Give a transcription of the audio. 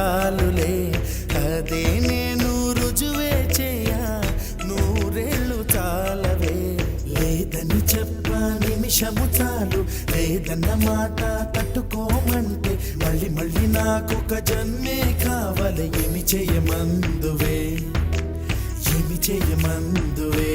చాలులే, అదే నేను రుజువే చేయ, నూరేళ్ళు చాలవే. లేదని చెప్ప నిమిషము చాలు, లేదన్న మాట తట్టుకోమంటే మళ్ళీ మళ్ళీ నాకొక జన్మే కావాలి. ఏమి చేయమందువే, ఏమి చేయమందువే.